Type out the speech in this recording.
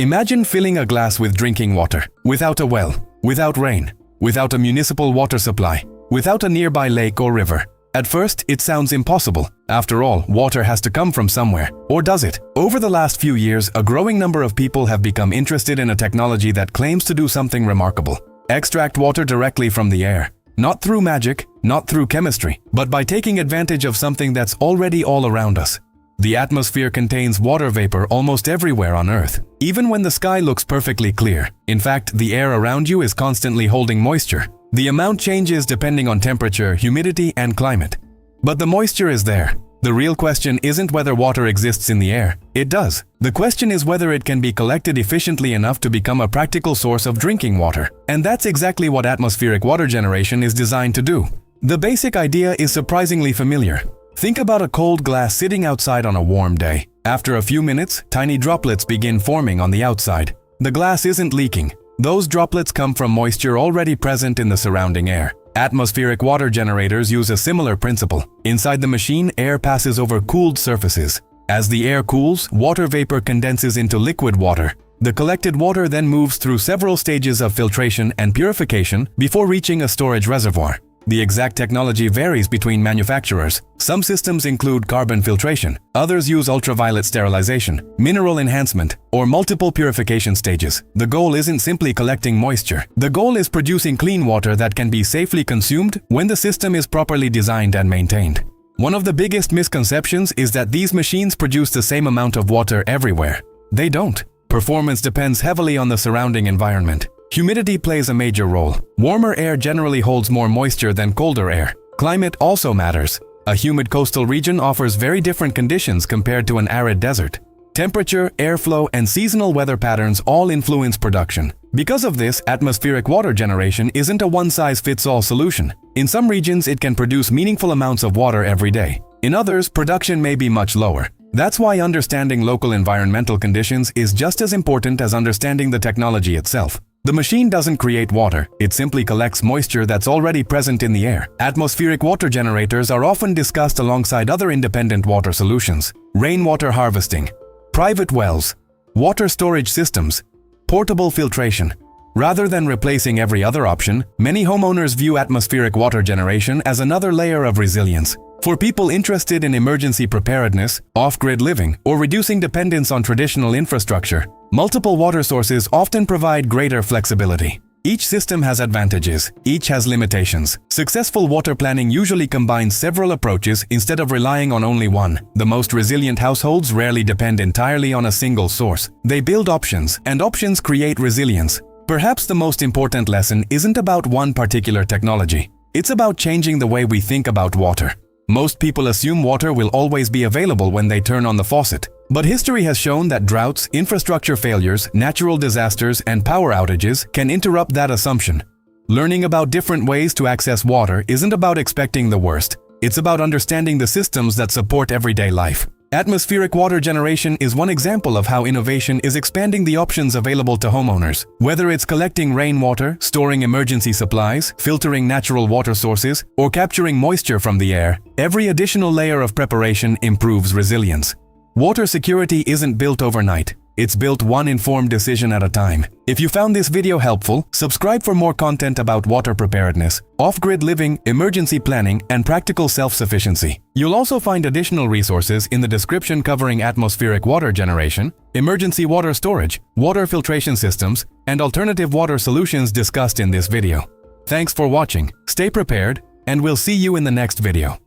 Imagine filling a glass with drinking water, without a well, without rain, without a municipal water supply, without a nearby lake or river. At first, it sounds impossible. After all, water has to come from somewhere. Or does it? Over the last few years, a growing number of people have become interested in a technology that claims to do something remarkable. Extract water directly from the air. Not through magic, not through chemistry, but by taking advantage of something that's already all around us. The atmosphere contains water vapor almost everywhere on Earth, even when the sky looks perfectly clear. In fact, the air around you is constantly holding moisture. The amount changes depending on temperature, humidity, and climate. But the moisture is there. The real question isn't whether water exists in the air. It does. The question is whether it can be collected efficiently enough to become a practical source of drinking water. And that's exactly what atmospheric water generation is designed to do. The basic idea is surprisingly familiar. Think about a cold glass sitting outside on a warm day. After a few minutes, tiny droplets begin forming on the outside. The glass isn't leaking. Those droplets come from moisture already present in the surrounding air. Atmospheric water generators use a similar principle. Inside the machine, air passes over cooled surfaces. As the air cools, water vapor condenses into liquid water. The collected water then moves through several stages of filtration and purification before reaching a storage reservoir. The exact technology varies between manufacturers. Some systems include carbon filtration, others use ultraviolet sterilization, mineral enhancement, or multiple purification stages. The goal isn't simply collecting moisture. The goal is producing clean water that can be safely consumed when the system is properly designed and maintained. One of the biggest misconceptions is that these machines produce the same amount of water everywhere. They don't. Performance depends heavily on the surrounding environment. Humidity plays a major role. Warmer air generally holds more moisture than colder air. Climate also matters. A humid coastal region offers very different conditions compared to an arid desert. Temperature, airflow, and seasonal weather patterns all influence production. Because of this, atmospheric water generation isn't a one-size-fits-all solution. In some regions, it can produce meaningful amounts of water every day. In others, production may be much lower. That's why understanding local environmental conditions is just as important as understanding the technology itself. The machine doesn't create water, it simply collects moisture that's already present in the air. Atmospheric water generators are often discussed alongside other independent water solutions: rainwater harvesting, private wells, water storage systems, portable filtration. Rather than replacing every other option, many homeowners view atmospheric water generation as another layer of resilience. For people interested in emergency preparedness, off-grid living, or reducing dependence on traditional infrastructure, multiple water sources often provide greater flexibility. Each system has advantages, each has limitations. Successful water planning usually combines several approaches instead of relying on only one. The most resilient households rarely depend entirely on a single source. They build options, and options create resilience. Perhaps the most important lesson isn't about one particular technology. It's about changing the way we think about water. Most people assume water will always be available when they turn on the faucet. But history has shown that droughts, infrastructure failures, natural disasters, and power outages can interrupt that assumption. Learning about different ways to access water isn't about expecting the worst. It's about understanding the systems that support everyday life. Atmospheric water generation is one example of how innovation is expanding the options available to homeowners. Whether it's collecting rainwater, storing emergency supplies, filtering natural water sources, or capturing moisture from the air, every additional layer of preparation improves resilience. Water security isn't built overnight. It's built one informed decision at a time. If you found this video helpful, subscribe for more content about water preparedness, off-grid living, emergency planning, and practical self-sufficiency. You'll also find additional resources in the description covering atmospheric water generation, emergency water storage, water filtration systems, and alternative water solutions discussed in this video. Thanks for watching, stay prepared, and we'll see you in the next video.